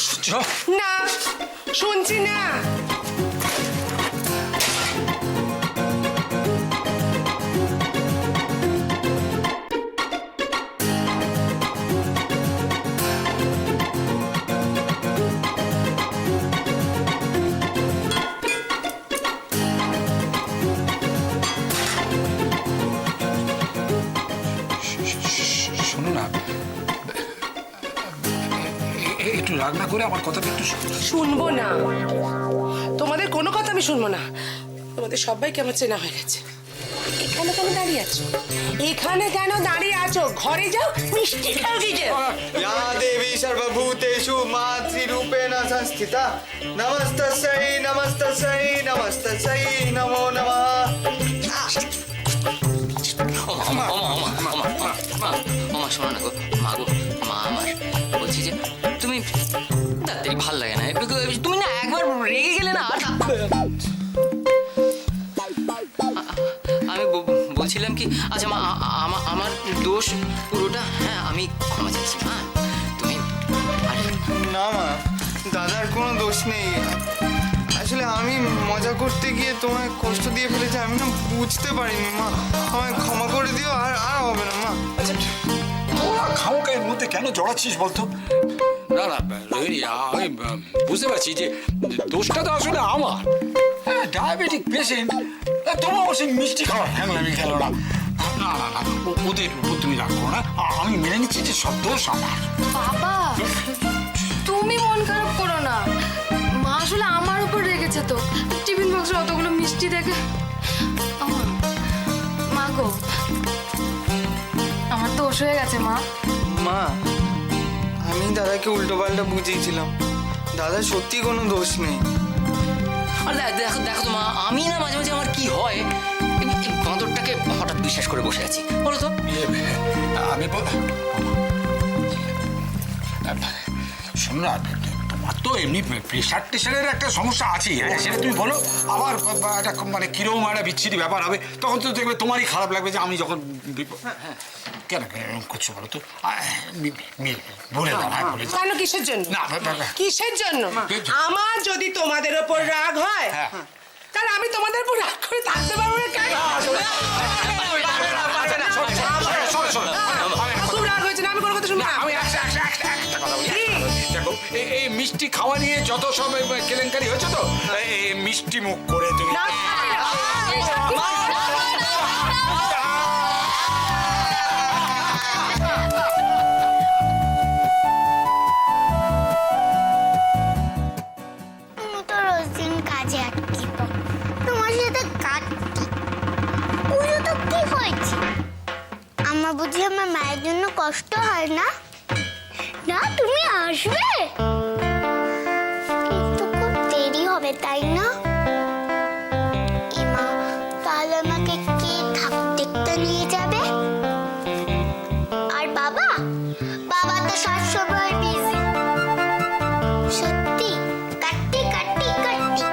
শুনছ না, শুনছি না। শোনো না, একটু রাগ না করে আমার কথাটা একটু শুনবো না, তোমাদের কোনো কথা আমি শুনবো না। তোমাদের সবাইকে আমার চেনা হয়ে গেছে। এখানে কেন দাঁড়িয়ে আছো? এখানে কেন দাঁড়িয়ে আছো? ঘরে যাও, মিষ্টি খাও গিয়ে। या देवी सर्वभूतेषु मातृरूपेण संस्थिता नमस्तस्यै नमस्तस्यै नमस्तस्यै नमो नमः। শোনো না গো, মা গো, মা আমার বলছি যে তুমি তাড়াতাড়ি ভাল লাগে না, তুমি না একবার রেগে গেলে না। আর আমি বলছিলাম কি, আচ্ছা মা, আমার দোষ পুরোটা, হ্যাঁ আমি ক্ষমা চাইছি মা। তুমি না মা, দাদার কোনো দোষ নেই। আসলে আমি মজা করতে গিয়ে তোমায় কষ্ট দিয়ে ফেলেছি, আমি না বুঝতে পারিনি মা, আমায় ক্ষমা করে দিও। আর আর হবে না মা। খামোকা এর মধ্যে কেন জড়াচ্ছিস বলতো? না না রোহিণী, আমি বুঝতে পারছি যে দোষটা তো আসলে আমার। ডায়াবেটিক পেশেন্ট, তোমার অবশ্যই মিষ্টি খাওয়ার হ্যাংলামি খেলো না। না না না, ওদের উপর তুমি রাগ করো না, আমি মেনে নিচ্ছি যে সব দোষ আমার। বাবা, তুমি মন খারাপ করো না। মা আসলে আমার উপর রেগেছে তো, টিফিন বক্সে অতগুলো মিষ্টি দেখে। মা গো, আমার দোষ হয়ে গেছে মা। মা, আমি দাদাকে উল্টো পাল্টা বুঝিয়েছিলাম, দাদা সত্যি কোনো দোষ নেই। আর দেখো দেখো তো মা, আমি না মাঝে মাঝে আমার কি হয়, এই বাঁদরটাকে হঠাৎ বিশ্বাস করে বসে আছি বলো তো। আমি শোনো না, তোমার তো এমনি প্রেশার টেশারের একটা সমস্যা আছে, হ্যাঁ সেটা তুমি বলো। আবার একটা মানে কিরকম একটা বিচ্ছিরি ব্যাপার হবে, তখন তো দেখবে তোমারই খারাপ লাগবে যে আমি যখন কেন এরকম করছো বলো তো। বলে দাও, হ্যাঁ বলে দাও। কেন, কিসের জন্য? কিসের জন্য? আমার যদি তোমাদের ওপর রাগ হয়, তাহলে আমি তোমাদের উপর রাগ করে থাকতে পারবো না। কেন খুব রাগ হয়েছে না? আমি কোনো কথা শুনবো না। আমি একটা কথা বলি, দেখো এই মিষ্টি খাওয়া নিয়ে যত সব কেলেঙ্কারি হয়েছে তো, এই মিষ্টি মুখ করে তুমি বুঝি আমার মায়ের জন্য কষ্ট হয় না? না, তুমি আসবে কিন্তু খুব দেরি হবে, তাই না? মা, তাহলে আমাকে কে দেখতে নিয়ে যাবে? আর বাবা, বাবা তো সবসময় বিজি। সত্যি কাটতে কাটতে কাটতে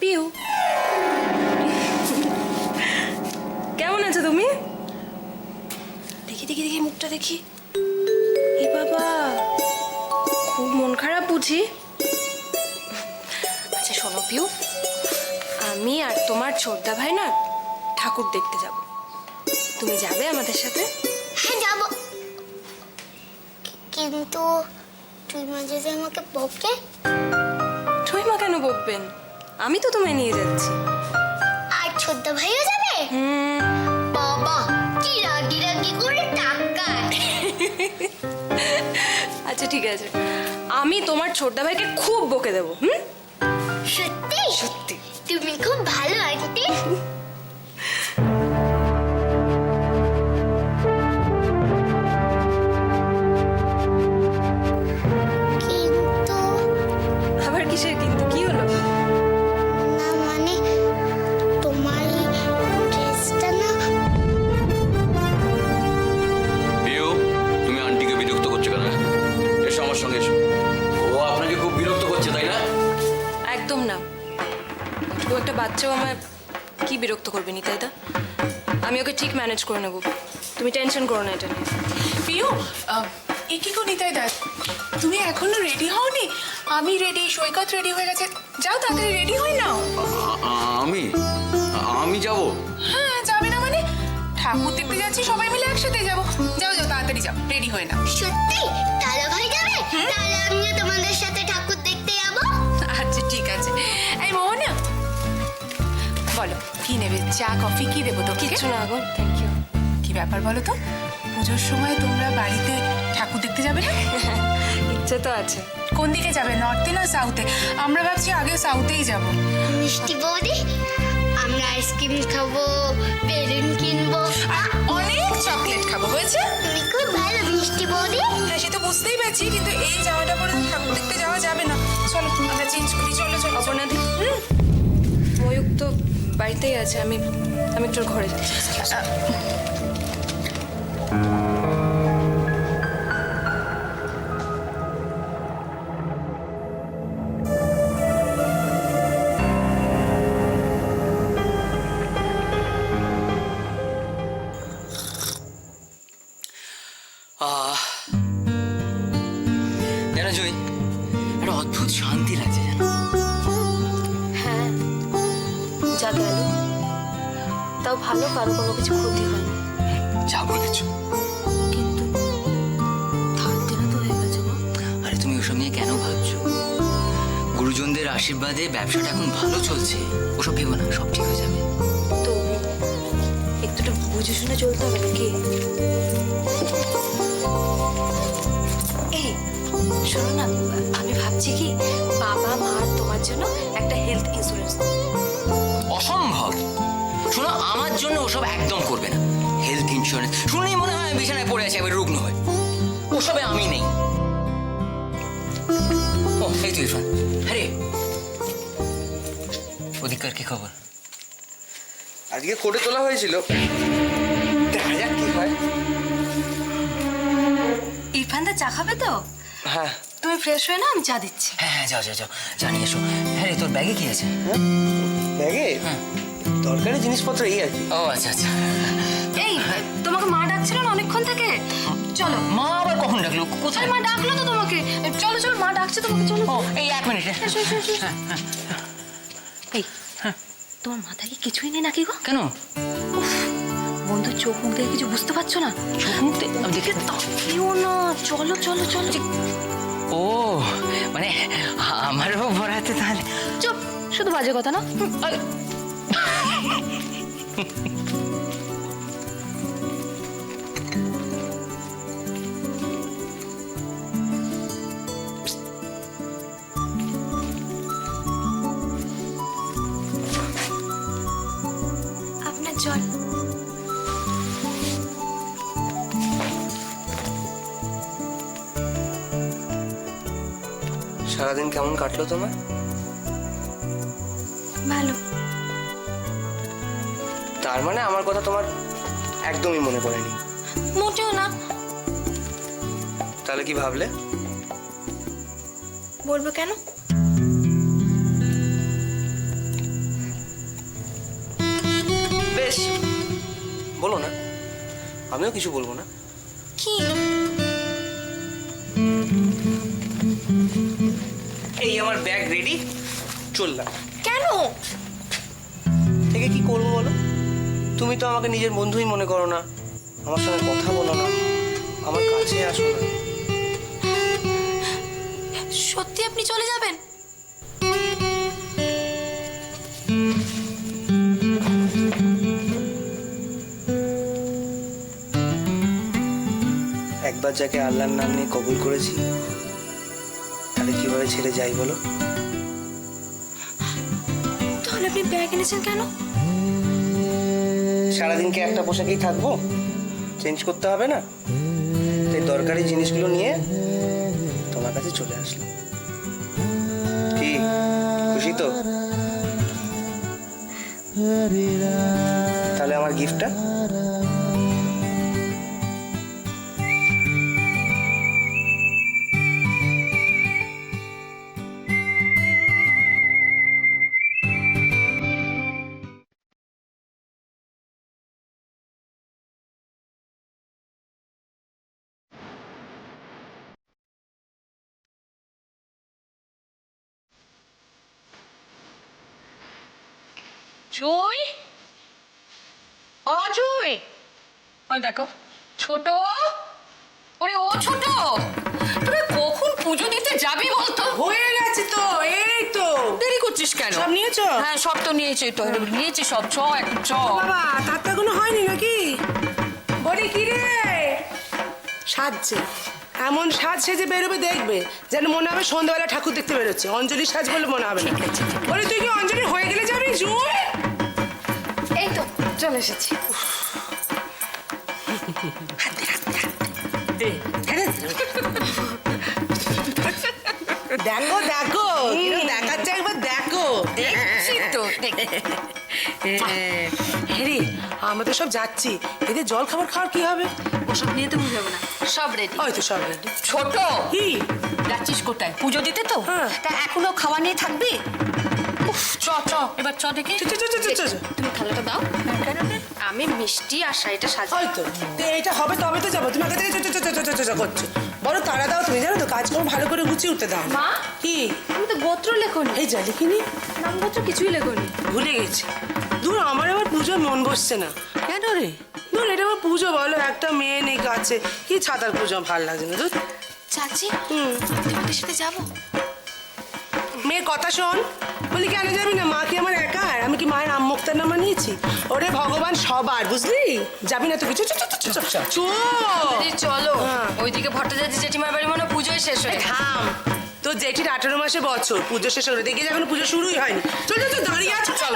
পিউ, কেমন আছো তুমি? দেখি দেখি দেখি মুখটা দেখি। এ বাবা, খুব মন খারাপ বুঝি। আচ্ছা শোনো পিউ, আমি আর তোমার ছোটদা ভাই না ঠাকুর দেখতে যাব। তুমি যাবে আমাদের সাথে? হ্যাঁ যাব, কিন্তু তুই মা যদি আমাকে বকে? তুই মা কেন বকবেন? আমি তো তোমায় নিয়ে যাচ্ছি। আর ছোট ভাইও যাবে? বাবা, কি রাগি রাগি করে টাকায়। আচ্ছা ঠিক আছে, আমি তোমার ছোটদা ভাইকে খুব বকে দেবো। সত্যি? সত্যি। তুমি খুব ভালো আন্টি। কিন্তু আবার কিসের কিন্তু? কি হলো? না মানে তোমার এই ড্রেসটা না একটা বাচ্চাও আমার কি বিরক্ত করবে নিতাইদা। আমি ওকে ঠিক ম্যানেজ করে নেব, তুমি টেনশন করো না এটা নিয়ে। পিউ, এ কি গো নিতাই দা, তুমি এখনো রেডি হওনি? আমি রেডি, সৈকত রেডি হয়ে গেছে। যাও তাড়াতাড়ি রেডি হয়ে নাও। আমি যাব। হ্যাঁ, যাবে না মানে? ঠাকুর দেখতে যাচ্ছি, সবাই মিলে একসাথে যাবো। যাও যাও তাড়াতাড়ি যাও, রেডি হয়ে নাও। সত্যি দাদা ভাই যাবে? তাহলে আমিও তোমাদের সাথে ঠাকুর দেখতে যাবো। আচ্ছা ঠিক আছে। এই মোহনা, বলো কি নেবে? চা কফি কি দেবো তো? কিচ্ছু না গো, থ্যাংক ইউ। কি ব্যাপার বলো তো, পুজোর সময় তোমরা বাড়িতে ঠাকুর দেখতে যাবে না? ইচ্ছে তো আছে। কোন দিকে যাবে, নর্থে না সাউথে? আমরা ভাবছি আগে সাউথেই যাব। মিষ্টি বৌদি, আমরা আইসক্রিম খাবো, বেলুন কিনবো, অনেক চকলেট খাবো, হয়েছে? তুমি খুব ভালো মিষ্টি বৌদি। হ্যাঁ, সে তো বুঝতেই পারছি, কিন্তু এই জামাটা পরে তো ঠাকুর দেখতে যাওয়া যাবে না। চলো আমরা চেঞ্জ করি, চলো চলো। অপর্ণাদি, ময়ূক তো বাড়িতেই আছে, আমি একটু ওর ঘরে যাচ্ছি। জানো জয়, একটা অদ্ভুত শান্তি লাগছে জানো। হ্যাঁ, যা গেল তাও ভালো, কারো কোনো কিছু ক্ষতি হয়নি। যা বলেছো। কিন্তু ধার দেনা তো হয়ে গেছে গো। আরে তুমি ওসব নিয়ে কেন ভাবছো? গুরুজনদের আশীর্বাদে ব্যবসাটা এখন ভালো চলছে, ওসব ভেবো না, সব ঠিক হয়ে যাবে। তো একটুটা বুঝে শুনে চলতে হবে নাকি? এই শোনো না, আমি ভাবছি কি বাবা মা আর তোমার জন্য একটা হেলথ ইন্স্যুরেন্স। অসম্ভব। শোনো, আমার জন্য ওসব একদম করবে না। হেলথ ইন্স্যুরেন্স শুনেই মনে হয় বিছানায় পড়ে আছে এবার রুগ্ন হয়ে। ওসবে আমি নেই। ও এই তো ইরফান। আরে ওদিককার কি খবর? আজকে কোর্টে তোলা হয়েছিল, দেখা যাক কি হয়। ইরফানদা চা খাবে তো? হ্যাঁ। তুমি ফ্রেশ হয়ে না, আমি চা দিচ্ছি। হ্যাঁ হ্যাঁ, যাও যাও যাও, জানিয়ে এসো। হ্যাঁ রে, তোর ব্যাগে কি আছে? ব্যাগে হ্যাঁ। দরকারি জিনিসপত্র এই আর কি। ও আচ্ছা আচ্ছা। এই তোমাকে মা ডাকছিল না অনেকক্ষণ থেকে? চলো। মা আবার কখন ডাকলো? কোথায়? মা ডাকলো তো তোমাকে। চলো চলো, মা ডাকছে তোমাকে, চলো। ও এই 1 মিনিট। এসো, এসো, এসো, এসো। এই তোমার মাথায় কি কিছুই নেই নাকি গো? কেন? বন্ধুর চোখ মুখ দেখে কিছু বুঝতে পারছো না? চোখ মুখ দেখে তাকিও না, চলো চলো চলো। ও মানে আমারও ভরাতে তাহলে। চুপ, শুধু বাজে কথা না। আপনার জল। সারাদিন কেমন কাটলো তোমার? ভালো। তার মানে আমার কথা তোমার একদমই মনে পড়েনি? মোটেও না। তাহলে কি ভাবলে? বলবো কেন? বেশ, বলো না, আমিও কিছু বলবো না। কি? এই আমার ব্যাগ রেডি, চললাম। কেন? থেকে কি করবো বলো? তুমি তো আমাকে নিজের বন্ধুই মনে করো না, আমার সঙ্গে কথা বলো না, আমার কাছে আসো না। সত্যি আপনি চলে যাবেন? একবার যাকে আল্লাহর নাম নিয়ে কবুল করেছি, তাহলে কিভাবে ছেড়ে যাই বলো? তাহলে আপনি ব্যাগ এনেছেন কেন? সারাদিন কি একটা পোশাকেই থাকবো? চেঞ্জ করতে হবে না? তাই দরকারি জিনিসগুলো নিয়ে তোমার কাছে চলে আসলাম। কি খুশি তো? তাহলে আমার গিফটটা? জয় অজয় ওই দেখো ছোট ওরে ও ছোট তোরা কখন পুজো দিতে যাবি বলতো হয়ে গেছে তো, এই তো। দেরি করছিস কেন সব নিয়েছো? হ্যাঁ সব তো নিয়েছি তো নিয়েছি সব চ একটু চ বাবা, তার তো এখনো হয়নি নাকি? বলি কি রে, সাজছে এমন সাজ সেজে বেরোবে দেখবে যেন মনে হবে সন্ধ্যাবেলা ঠাকুর দেখতে বেরোচ্ছে। অঞ্জলি সাজ বলে মনে হবে না। বলি তুই কি অঞ্জলি হয়ে গেলে যাবি? জুই, এই তো চলে এসেছি। দেখো দেখো কিরম দেখাচ্ছে, একবার দেখো। দেখছি তো দেখ হেরি, আমরা তো সব যাচ্ছি, এদের জল খাবার খাওয়ার কি হবে? ওসব নিয়ে তো বুঝাবো না, সব রেডি। হয়তো সব ready। ছোট কি? যাচ্ছিস কোথায় পুজো দিতে তো হ্যাঁ। তা এখনো খাওয়া নিয়ে থাকবি উফ চ চ এবার চ দেখি চ, চ, চ, চ, চ, চ। তুমি থালাটা দাও। আমি মিষ্টি আর শাড়িটা সাজাই। হয়তো তো এইটা হবে তবে তো যাবো। তুমি আগে থেকে চ, চ, চ, চ, চ, চ, চ করছো। বড় তাড়া দাও তুমি, জানো তো কাজকর্ম ভালো করে গুছিয়ে উঠতে দাও। মা? কি? তুমি তো গোত্র লেখনি, এই যা লিখিনি, নাম গোত্র কিছুই লেখনি। ভুলে গেছি। দূর, আমার আবার পুজোর মন বসছে না। কেন রে? দূর, এটা আমার পুজো বলো, একটা মেয়ে নেই কাছে, কি ছাতার পুজো ভাল লাগছে না। দূর, চাচি তোমাদের সাথে যাবো? মেয়ের কথা শোন। বলি কেন যাবি না? মা কি আমার একা? আমি কি মায়ের আম্মুক্তার নামা নিয়েছি? ওরে ভগবান সবার, বুঝলি? যাবি না তো কিছু? চলো, হ্যাঁ। ওইদিকে ভট্টাচার্য জেঠিমার বাড়ি মনে হয় পুজোই শেষ হয়ে গেছে। থাম, তোর জেঠির 18 মাসে বছর, পুজো শেষ হলো, দেখি যখন পুজো শুরুই হয়নি। চল চল, দাঁড়িয়ে আছো কেন?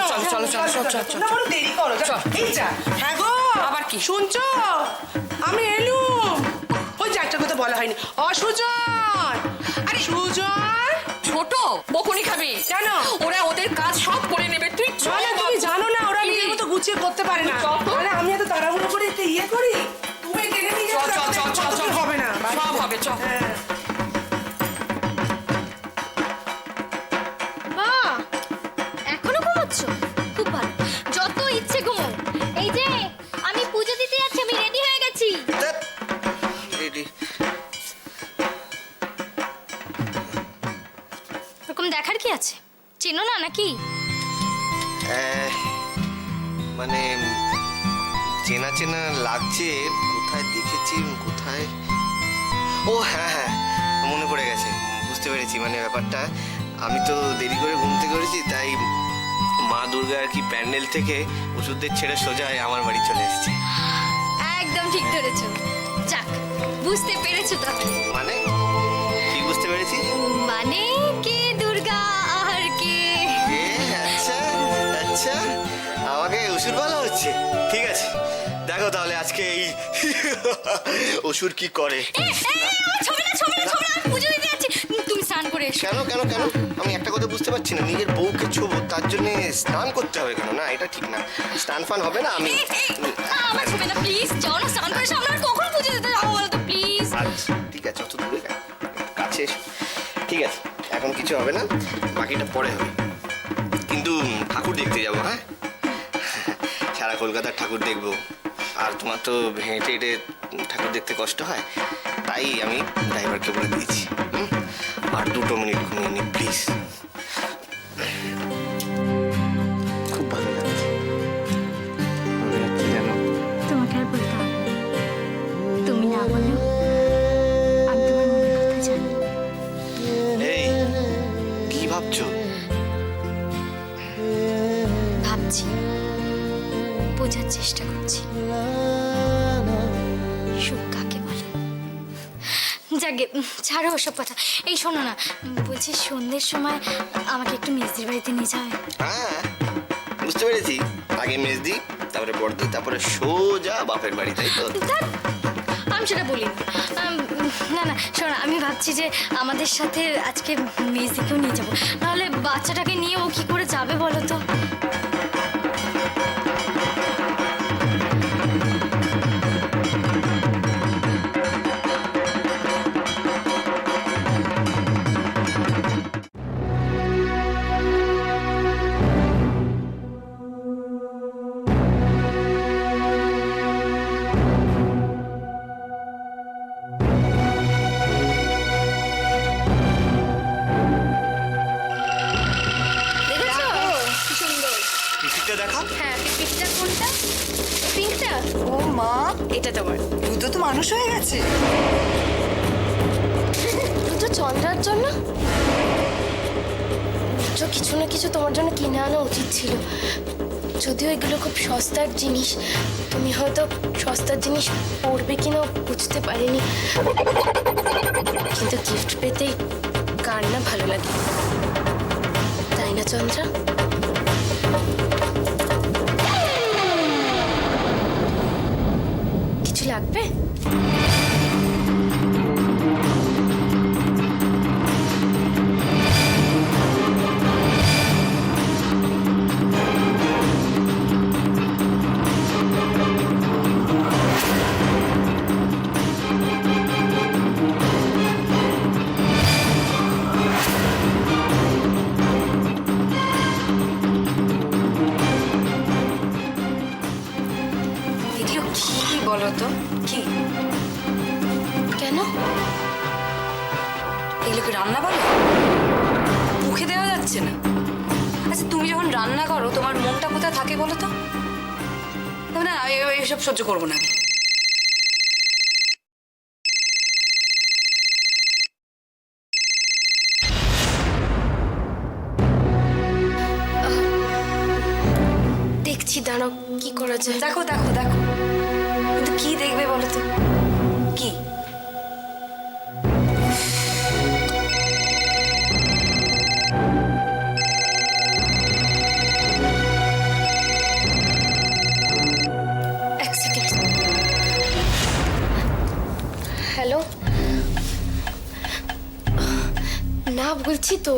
না, বড় দেরি করো, চল। এই যা। হ্যাঁ গো, আবার কি? শুনছো? আমি এলুম। ওই যে একটা কথা বলা হয়নি, অসুজন। আরে সুজন, ছোট বকুনি খাবি কেন? ওরা ওদের কাজ সব করে নেবে তুই চ না, তুমি জানো না ওরা নিজের মতো গুছিয়ে করতে পারে না। চল তো। আরে আমি এত তাড়াহুড়ো করে একটা ইয়ে করি, তুমি টেনে নিয়ে যাও, তারপরে হবে না। সব হবে চ হ্যাঁ। মা, এখনো ঘুমোচ্ছ? খুব ভালো, যত ইচ্ছে ঘুমো। এই যে আমি পুজো দিতে যাচ্ছি, আমি রেডি হয়ে গেছি। রেডি? এরকম দেখার কি আছে? চেনো না নাকি? মানে চেনা চেনা লাগছে, কোথায় দেখেছি, কোথায়। ও হ্যাঁ হ্যাঁ, মনে পড়ে গেছে, বুঝতে পেরেছি। মানে ব্যাপারটা, আমি তো দেরি করে ঘুম থেকে উঠেছি, তাই মা দুর্গা আর কি প্যান্ডেল থেকে ওষুধদের ছেড়ে সোজা আমার বাড়ি চলে এসেছে। একদম ঠিক ধরেছো। যাক, বুঝতে পেরেছো তো। মানে কি বুঝতে পেরেছি? মানে কে দুর্গা আর কে। আচ্ছা আচ্ছা, আমাকে ওষুধ বলা হচ্ছে। ঠিক আছে, দেখো তাহলে আজকে এই অসুর কি করে। ছবি না, আমি পুজো দিতে যাচ্ছি। তুমি স্নান করে এসো। কেন কেন কেন? আমি একটা কথা বুঝতে পারছি না, নিজের বউকে ছোবো তার জন্য স্নান করতে হবে কেন? না, এটা ঠিক না, স্নান ফান হবে না। আমি আমার ছবি না, প্লিজ যাও না, স্নান করে এসো। আমরা আর কখন পুজো দিতে যাবো বলো তো, প্লিজ। আচ্ছা ঠিক আছে, অত দূরে কেন? কাছে এসো। ঠিক আছে, এখন কিছু হবে না, বাকিটা পরে হবে। কিন্তু ঠাকুর দেখতে যাবো, হ্যাঁ? সারা কলকাতার ঠাকুর দেখবো, আর তোমার তো হেঁটে হেঁটে ঠাকুর দেখতে কষ্ট হয়, তাই আমি ড্রাইভারকে বলে দিয়েছি আর 2 মিনিট ঘুমিয়ে নি প্লিজ। খুব ভালো লাগছে, ভালো লাগছে জানো। তোমাকে আর বলতে হবে না। তুমি না বললেও আমি তোমার মনের কথা জানি। এই কি ভাবছো? ভাবছি, বোঝার চেষ্টা করছি সুখ কাকে বলে। যাকে ছাড়ো ওসব কথা। এই শোনো না, বলছি সন্ধ্যের সময় আমাকে একটু মেজদির বাড়িতে নিয়ে যাবে। হ্যাঁ বুঝতে পেরেছি, আগে মেজদি, তারপরে বড়দি, তারপরে সোজা বাপের বাড়ি, তাই তো? ধ্যাৎ, আমি সেটা বলিনি। না না শোনো, আমি ভাবছি যে আমাদের সাথে আজকে মেজদিকেও নিয়ে যাবো, নাহলে বাচ্চাটাকে নিয়ে ও কি করে যাবে বলো তো। দেখেছো কি সুন্দর। পিকটা দেখা। হ্যাঁ পিকটা কোনটা? পিঙ্কটা? ও মা, এটা তোমার রুদ্র তো মানুষ হয়ে গেছে। রুদ্র চন্দ্রার জন্য? রুদ্র কিছু না কিছু তোমার জন্য কিনে আনা উচিত ছিল। যদিও এগুলো খুব সস্তার জিনিস, তুমি হয়তো সস্তার জিনিস পড়বে কিনা বুঝতে পারিনি, কিন্তু গিফট পেতে কার না ভালো লাগে, তাই না চন্দ্রা? কিছু লাগবে? এগুলো কি বলো তো? কি কেন? এগুলো কি রান্না বলো? মুখে দেওয়া যাচ্ছে না। আচ্ছা তুমি যখন রান্না করো তোমার মনটা কোথায় থাকে বলো তো? না এসব সহ্য করবো না আমি। দেখছি, দাঁড়াও কি করা যায়। দেখো দেখো দেখো, কিন্তু কি দেখবে বলো তো? কি? এক সেকেন্ড। হ্যালো, না বলছি তো,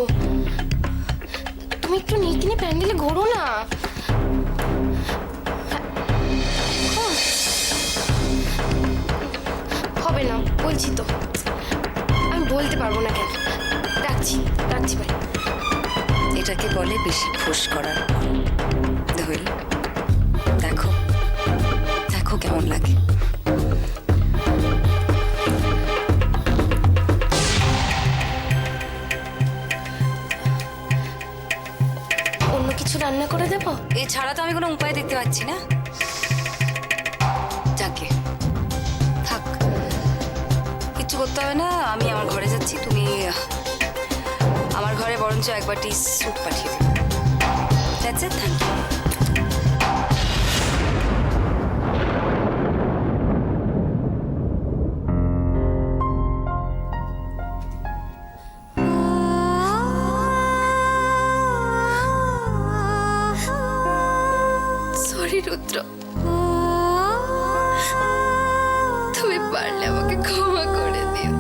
তুমি একটু নিয়ে প্যান্ডেলে ঘোরো না। হবে না বলছি তো, আমি বলতে পারবো না কেন। রাখছি রাখছি ভাই। এটাকে বলে বেশি ফুস করার ধৈল। দেখো দেখো কেমন লাগে। অন্য কিছু রান্না করে দেবো? এছাড়া তো আমি কোনো উপায় দেখতে পাচ্ছি না। যাকে থাক, কিচ্ছু করতে হবে না, আমি আমার ঘরে যাচ্ছি। তুমি আমার ঘরে বরঞ্চ এক বাটি স্যুপ পাঠিয়ে দেবে। That's it, thank you. Sorry Rudra, তুমি পারলে আমাকে ক্ষমা করে দিও।